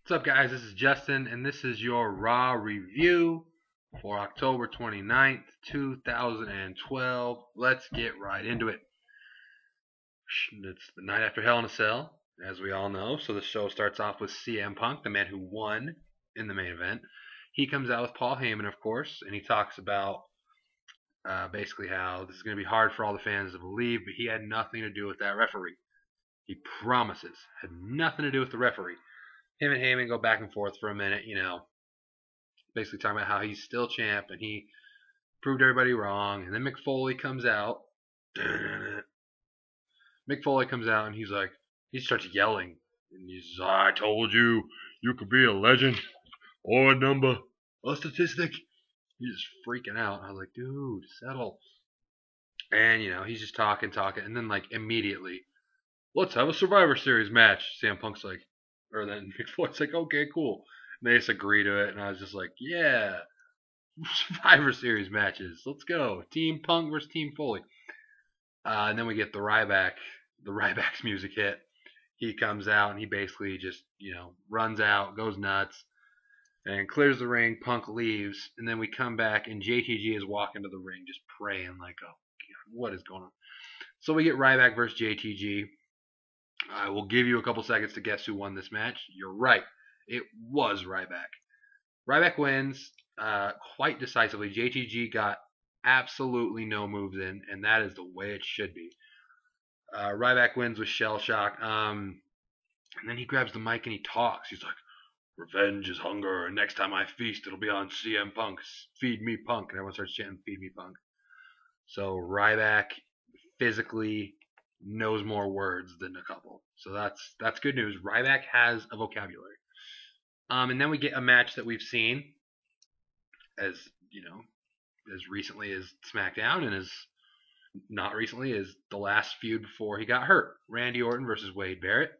What's up, guys? This is Justin, and this is your Raw review for October 29th, 2012. Let's get right into it. It's the night after Hell in a Cell, as we all know, so the show starts off with CM Punk, the man who won in the main event. He comes out with Paul Heyman, of course, and he talks about basically how this is going to be hard for all the fans to believe, but he had nothing to do with that referee. He promises. Had nothing to do with the referee. Him and Heyman go back and forth for a minute, basically talking about how he's still champ and he proved everybody wrong. And then Mick Foley comes out. Mick Foley comes out and he starts yelling. And he's I told you, you could be a legend or a number, a statistic. He's just freaking out. I was like, dude, settle. And, he's just talking. And then, immediately, let's have a Survivor Series match. CM Punk's like, or then Mick Foley's like, okay, cool. And they just agree to it. And I was just like, yeah, Survivor Series matches. Let's go. Team Punk versus Team Foley. And then we get the Ryback's music hit. He comes out and he basically just, runs out, goes nuts, and clears the ring. Punk leaves. And then we come back and JTG is walking to the ring just praying like, oh, God, what is going on? So we get Ryback versus JTG. I will give you a couple seconds to guess who won this match. You're right. It was Ryback. Ryback wins quite decisively. JTG got absolutely no moves in, and that is the way it should be. Ryback wins with shell shock. And then he grabs the mic and he talks. He's like, revenge is hunger, and next time I feast, it'll be on CM Punk. Feed me Punk. And everyone starts chanting, feed me Punk. So Ryback physically knows more words than a couple. So that's good news. Ryback has a vocabulary. And then we get a match that we've seen as recently as SmackDown and as not recently as the last feud before he got hurt. Randy Orton versus Wade Barrett.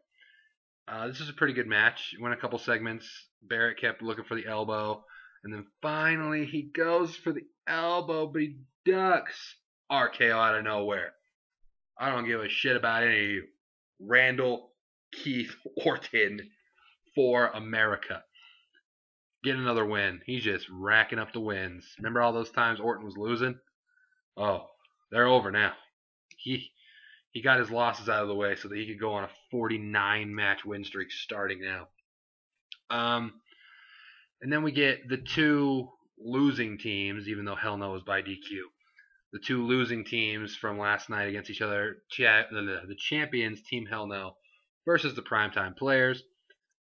This is a pretty good match. Went a couple segments. Barrett kept looking for the elbow. And then finally he goes for the elbow, but he ducks. RKO out of nowhere. I don't give a shit about any of you. Randall Keith Orton for America. Get another win. He's just racking up the wins. Remember all those times Orton was losing? Oh, they're over now. He got his losses out of the way so that he could go on a 49 match win streak starting now. And then we get the two losing teams, even though Hell No was by DQ. The two losing teams from last night against each other, the champions, Team Hell No, versus the Primetime Players.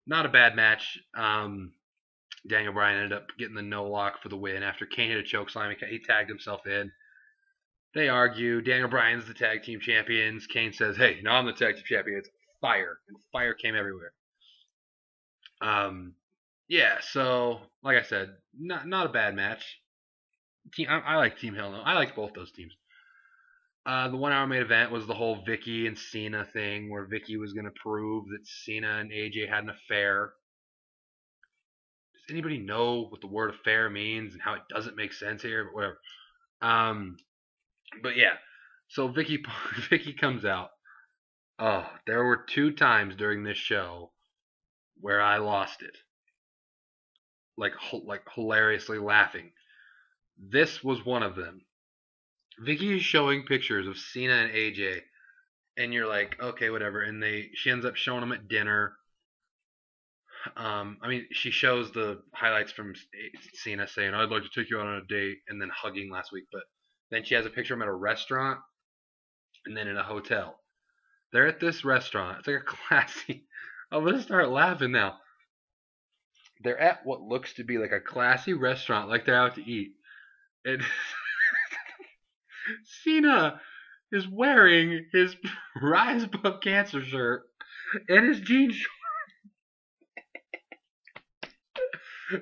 Not a bad match. Daniel Bryan ended up getting the no lock for the win after Kane hit a chokeslam. He tagged himself in. They argue. Daniel Bryan's the tag team champions. Kane says, hey, now I'm the tag team champion. It's fire. And fire came everywhere. Yeah, so, like I said, not a bad match. I like Team Hell No. I like both those teams. The 1 hour main event was the whole Vicky and Cena thing where Vicky was going to prove that Cena and AJ had an affair. Does anybody know what the word affair means and how it doesn't make sense here? But whatever. But yeah, so Vicky comes out. Oh, there were 2 times during this show where I lost it. Like hilariously laughing. This was one of them. Vicky is showing pictures of Cena and AJ, and you're like, okay, whatever. And she ends up showing them at dinner. She shows the highlights from Cena saying, I'd like to take you out on a date, and then hugging last week. But then she has a picture of him at a restaurant, and then in a hotel. They're at this restaurant. It's like a classy... I'm going to start laughing now. They're at what looks to be like a classy restaurant, like they're out to eat. And Cena is wearing his Rise Above Cancer shirt and his jean shorts.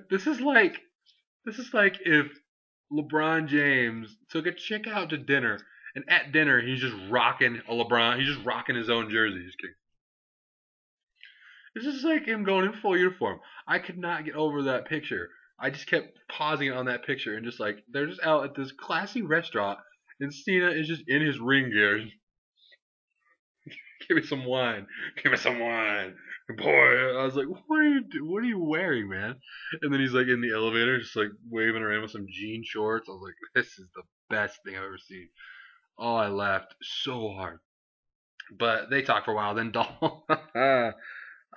This is like if LeBron James took a chick out to dinner, and at dinner he's just rocking a LeBron. He's just rocking his own jersey. Just kidding. This is like him going in full uniform. I could not get over that picture. I just kept pausing it on that picture and just like, they're just out at this classy restaurant and Cena is just in his ring gear. Give me some wine. Give me some wine. Boy, I was like, what are you wearing, man? And then he's like in the elevator, just like waving around with some jean shorts. I was like, this is the best thing I've ever seen. Oh, I laughed so hard. But they talked for a while. Then Dolph.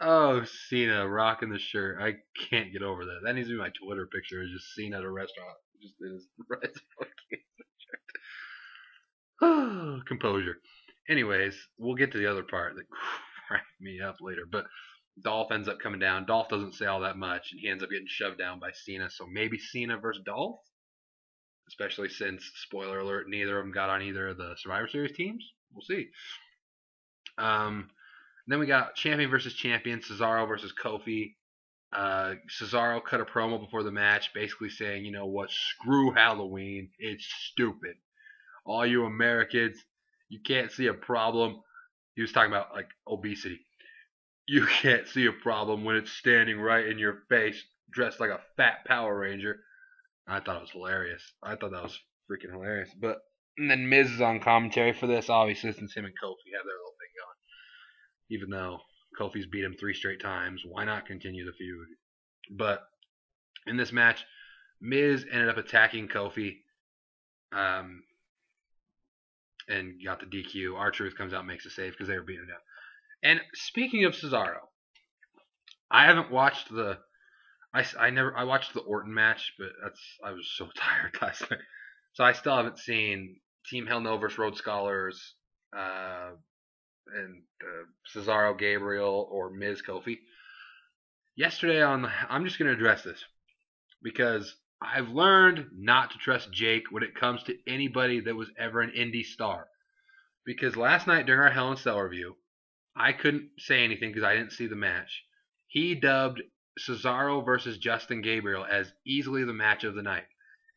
Oh, Cena rocking the shirt. I can't get over that. That needs to be my Twitter picture. It's just Cena at a restaurant. Just in his red fucking shirt. Composure. Anyways, we'll get to the other part that cracked me up later. But Dolph ends up coming down. Dolph doesn't say all that much, and he ends up getting shoved down by Cena. So maybe Cena versus Dolph? Especially since, spoiler alert, neither of them got on either of the Survivor Series teams. We'll see. Then we got champion versus champion, Cesaro versus Kofi. Cesaro cut a promo before the match, basically saying, you know what, screw Halloween. It's stupid. All you Americans, you can't see a problem. He was talking about like obesity. You can't see a problem when it's standing right in your face, dressed like a fat Power Ranger. I thought it was hilarious. I thought that was freaking hilarious. But and then Miz is on commentary for this, obviously, since him and Kofi have their little thing going. Even though Kofi's beat him 3 straight times, why not continue the feud? But in this match, Miz ended up attacking Kofi, and got the DQ. R-Truth comes out and makes a save because they were beating him down. And speaking of Cesaro, I haven't watched the. I watched the Orton match, but I was so tired last night, so I still haven't seen Team Hell No vs Rhodes Scholars, and Cesaro Gabriel or Miz Kofi. Yesterday I'm just gonna address this because I've learned not to trust Jake when it comes to anybody that was ever an indie star. Because last night during our Hell in a Cell review, I couldn't say anything because I didn't see the match. He dubbed Cesaro versus Justin Gabriel as easily the match of the night.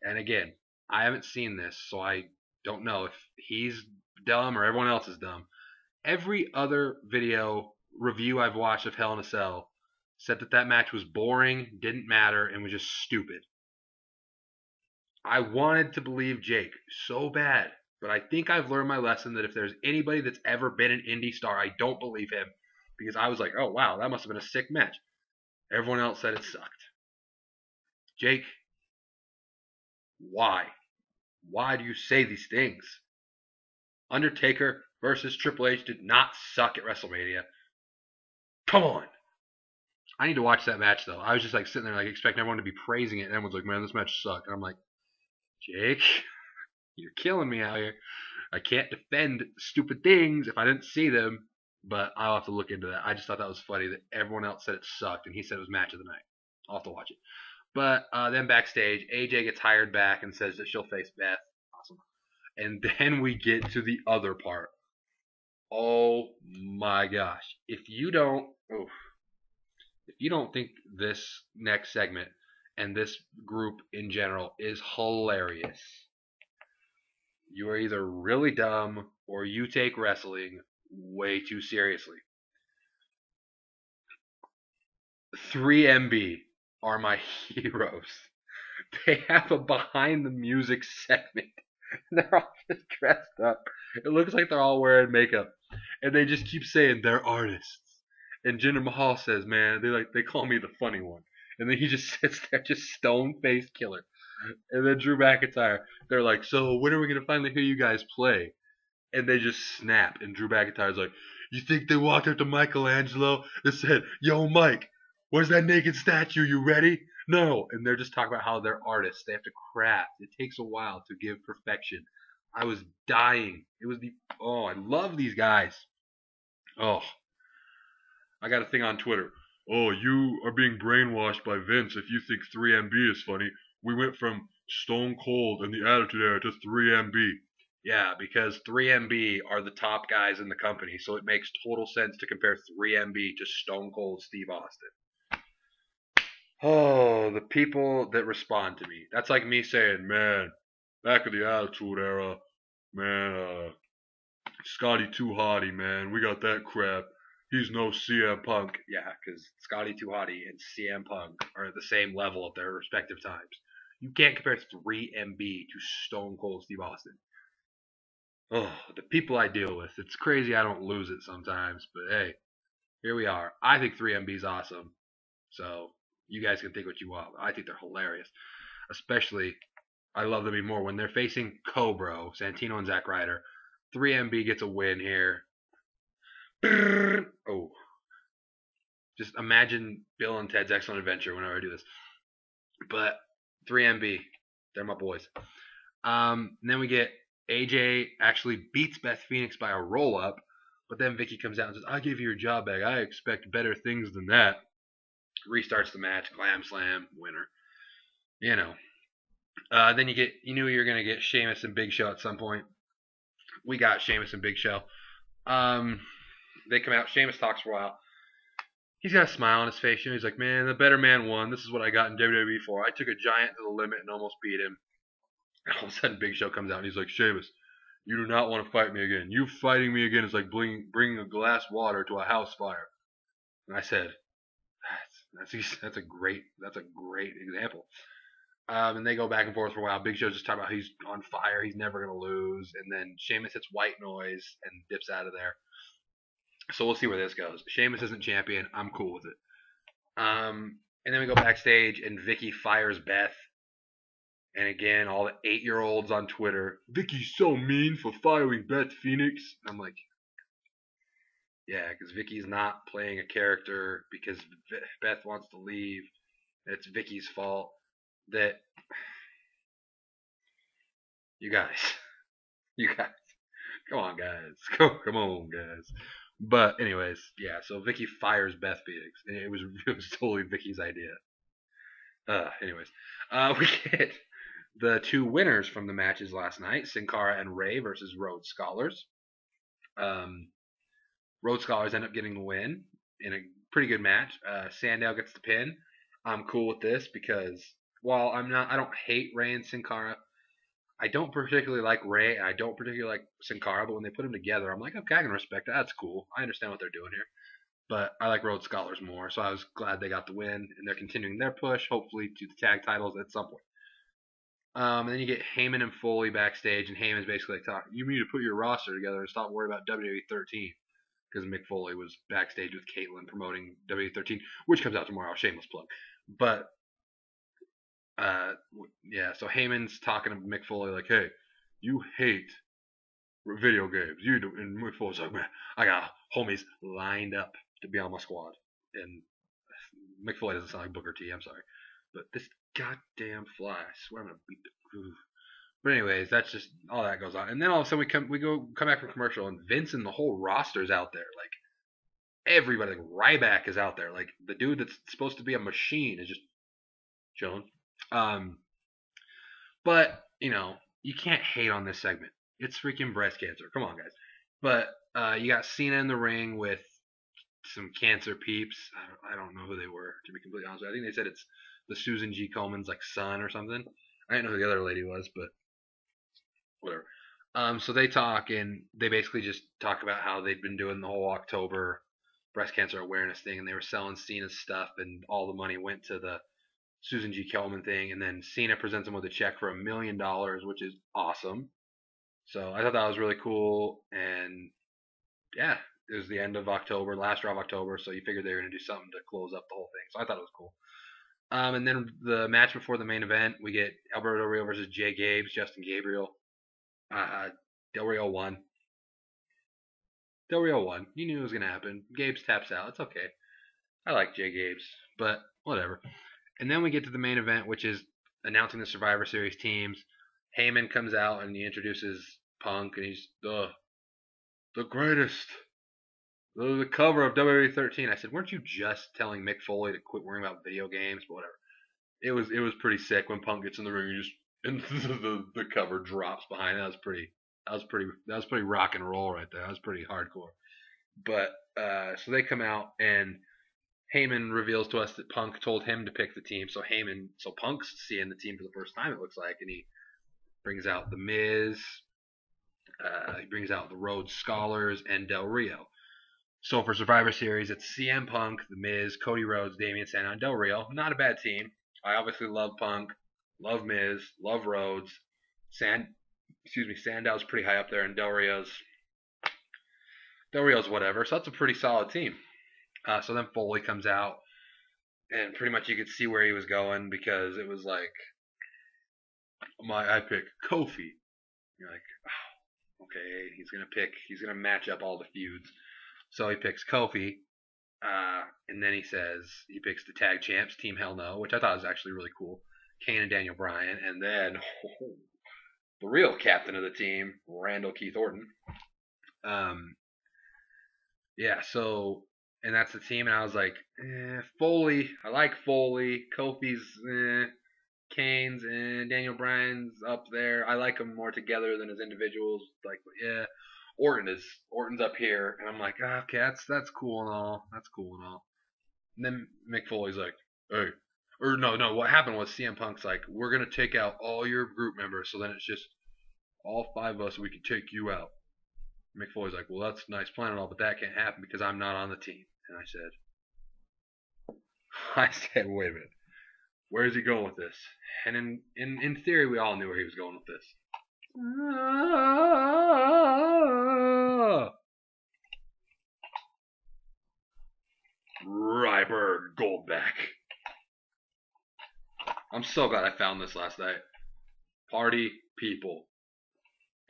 And again, I haven't seen this, so I don't know if he's dumb or everyone else is dumb. Every other video review I've watched of Hell in a Cell said that match was boring, didn't matter, and was just stupid. I wanted to believe Jake so bad, but I think I've learned my lesson that if there's anybody that's ever been an indie star, I don't believe him, because I was like, oh wow, that must have been a sick match. Everyone else said it sucked. Jake, why? Why do you say these things? Undertaker versus Triple H did not suck at WrestleMania. Come on. I need to watch that match though. I was just like sitting there like expecting everyone to be praising it, and everyone's like, man, this match sucked. And I'm like, Jake, you're killing me out here. I can't defend stupid things if I didn't see them, but I'll have to look into that. I just thought that was funny that everyone else said it sucked, and he said it was match of the night. I'll have to watch it. But then backstage, AJ gets hired back and says that she'll face Beth. Awesome. And then we get to the other part. Oh my gosh. If you don't think this next segment and this group in general is hilarious, you are either really dumb or you take wrestling way too seriously. 3MB are my heroes. They have a behind the music segment. They're all just dressed up. It looks like they're all wearing makeup. And they just keep saying they're artists. And Jinder Mahal says, man, they call me the funny one. And then he just sits there, just stone-faced killer. And then Drew McIntyre, they're like, so when are we going to finally hear you guys play? And they just snap. And Drew McIntyre's like, you think they walked up to Michelangelo and said, yo, Mike, where's that naked statue? You ready? No. And they're just talking about how they're artists. They have to craft. It takes a while to give perfection. I was dying. I love these guys. Oh. I got a thing on Twitter. Oh, you are being brainwashed by Vince if you think 3MB is funny. We went from Stone Cold and the Attitude Era to 3MB. Yeah, because 3MB are the top guys in the company, so it makes total sense to compare 3MB to Stone Cold Steve Austin. Oh, the people that respond to me. That's like me saying, man, back in the Attitude Era, man, Scotty Too Hotty, man, we got that crap. He's no CM Punk. Yeah, because Scotty Too Hotty and CM Punk are at the same level at their respective times. You can't compare 3MB to Stone Cold Steve Austin. Oh, the people I deal with. It's crazy I don't lose it sometimes, but hey, here we are. I think 3MB is awesome. So you guys can think what you want. I think they're hilarious. Especially, I love them even more when they're facing Cobra, Santino and Zack Ryder. 3MB gets a win here. Oh, just imagine Bill and Ted's Excellent Adventure whenever I do this. But 3MB, they're my boys. And then we get AJ actually beats Beth Phoenix by a roll up, but then Vicky comes out and says, "I gave you your job back. I expect better things than that." Restarts the match, glam slam, winner. You know. Then you knew you were gonna get Sheamus and Big Show at some point. We got Sheamus and Big Show. They come out. Sheamus talks for a while. He's got a smile on his face. He's like, "Man, the better man won. This is what I got in WWE for. I took a giant to the limit and almost beat him." And all of a sudden, Big Show comes out and he's like, "Sheamus, you do not want to fight me again. You fighting me again is like bringing a glass of water to a house fire." And I said, "That's a great example." And they go back and forth for a while. Big Show's just talking about he's on fire. He's never going to lose. And then Sheamus hits white noise and dips out of there. So we'll see where this goes. Sheamus isn't champion. I'm cool with it. And then we go backstage, and Vicky fires Beth. And again, all the 8-year-olds on Twitter, "Vicky's so mean for firing Beth Phoenix." And I'm like, yeah, because Vicky's not playing a character because Beth wants to leave. It's Vicky's fault. That you guys, come on, guys, come on, guys. But anyways, yeah. So Vicky fires Beth Phoenix, and it was totally Vicky's idea. Anyways, we get the two winners from the matches last night: Sin Cara and Ray versus Rhodes Scholars. Rhodes Scholars end up getting the win in a pretty good match. Sandow gets the pin. I'm cool with this because while I don't hate Ray and Sin Cara. I don't particularly like Ray, and I don't particularly like Sin Cara, but when they put them together, I'm like, okay, I can respect that. That's cool. I understand what they're doing here. But I like Rhodes Scholars more, so I was glad they got the win, and they're continuing their push, hopefully, to the tag titles at some point. And then you get Heyman and Foley backstage, and Heyman's basically like, "You need to put your roster together and stop worrying about WWE 13. Because Mick Foley was backstage with Caitlyn promoting WWE 13, which comes out tomorrow, shameless plug. But yeah, so Heyman's talking to Mick Foley like, "Hey, you hate video games. You do." And Mick Foley's like, "Man, I got homies lined up to be on my squad." And Mick Foley doesn't sound like Booker T. I'm sorry, but this goddamn fly, I swear I'm gonna beat the. But anyways, that's just all that goes on. And then all of a sudden we come back from commercial, and Vince and the whole roster's out there. Like everybody, like Ryback is out there. Like the dude that's supposed to be a machine is just chilling. But you can't hate on this segment. It's freaking breast cancer. Come on, guys. But you got Cena in the ring with some cancer peeps. I don't know who they were, to be completely honest with you. I think they said it's the Susan G. Coleman's like son or something. I didn't know who the other lady was, but whatever. So they talk, and they basically just talk about how they've been doing the whole October breast cancer awareness thing, and they were selling Cena's stuff, and all the money went to the Susan G. Coleman thing, and then Cena presents him with a check for $1 million, which is awesome. So I thought that was really cool, and yeah, it was the end of October, last draw of October, so you figured they were going to do something to close up the whole thing. So I thought it was cool. And then the match before the main event, we get Alberto Del Rio versus Jay Gabes, Justin Gabriel. Del Rio won. Del Rio won. You knew it was going to happen. Gabes taps out. It's okay. I like Jay Gabes, but whatever. And then we get to the main event, which is announcing the Survivor Series teams. Heyman comes out and he introduces Punk, and he's the greatest. The cover of WWE 13. I said, weren't you just telling Mick Foley to quit worrying about video games? But whatever. It was pretty sick when Punk gets in the ring and the cover drops behind. That was pretty rock and roll right there. That was pretty hardcore. But so they come out, and Heyman reveals to us that Punk told him to pick the team. So Punk's seeing the team for the first time, it looks like, and he brings out the Miz, he brings out the Rhodes Scholars, and Del Rio. So for Survivor Series, it's CM Punk, the Miz, Cody Rhodes, Damian Sandow, and Del Rio. Not a bad team. I obviously love Punk, love Miz, love Rhodes. excuse me, Sandow's pretty high up there, and Del Rio's whatever. So that's a pretty solid team. So then Foley comes out, and pretty much you could see where he was going because it was like, I pick Kofi. You're like, oh, okay, he's gonna match up all the feuds. So he picks Kofi, and then he picks the tag champs, Team Hell No, which I thought was actually really cool. Kane and Daniel Bryan, and then the real captain of the team, Randall Keith Orton. Yeah, so, and that's the team, and I was like, Foley, I like Foley, Kofi's, Kane's, and Daniel Bryan's up there. I like them more together than as individuals. Like, yeah, Orton's up here, and I'm like, okay, that's cool and all, And then Mick Foley's like, hey, or no, what happened was CM Punk's like, we're gonna take out all your group members, so then it's just all 5 of us, we can take you out. Mick Foley's like, well, that's a nice plan and all, but that can't happen because I'm not on the team. And I said, wait a minute, where is he going with this? And in theory, we all knew where he was going with this. Ryback Goldback. I'm so glad I found this last night. Party people.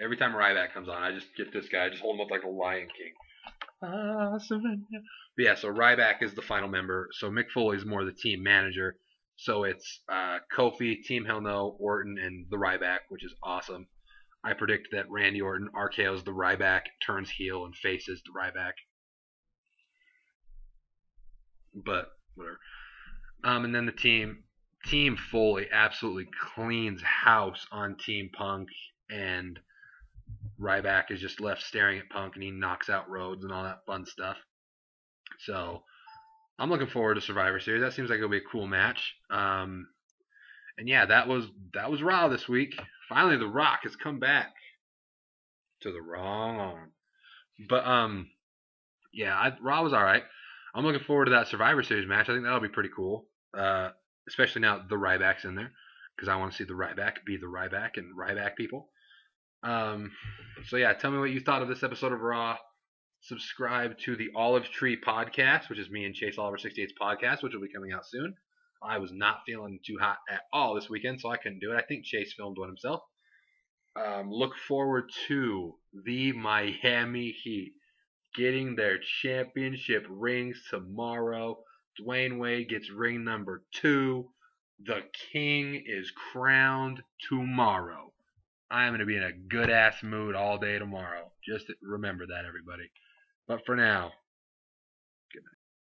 Every time Ryback comes on, I just get this guy. I just hold him up like a Lion King. But yeah, so Ryback is the final member. So Mick Foley is more the team manager. So it's Kofi, Team Hell No, Orton, and the Ryback, which is awesome. I predict that Randy Orton RKO's the Ryback, turns heel, and faces the Ryback. But whatever. And then the Team Foley absolutely cleans house on Team Punk, and Ryback is just left staring at Punk, and he knocks out Rhodes and all that fun stuff. So I'm looking forward to Survivor Series. That seems like it'll be a cool match. And yeah, that was Raw this week. Finally, The Rock has come back to the wrong arm. But yeah, Raw was all right. I'm looking forward to that Survivor Series match. I think that'll be pretty cool. Especially now the Ryback's in there, because I want to see the Ryback be the Ryback and Ryback people. So yeah, tell me what you thought of this episode of Raw. Subscribe to the Olive Tree podcast, which is me and Chase Oliver 68's podcast, which will be coming out soon. I was not feeling too hot at all this weekend, so I couldn't do it. I think Chase filmed one himself. Look forward to the Miami Heat getting their championship rings tomorrow. Dwayne Wade gets ring number 2. The king is crowned tomorrow. I am going to be in a good-ass mood all day tomorrow. Just remember that, everybody. But for now,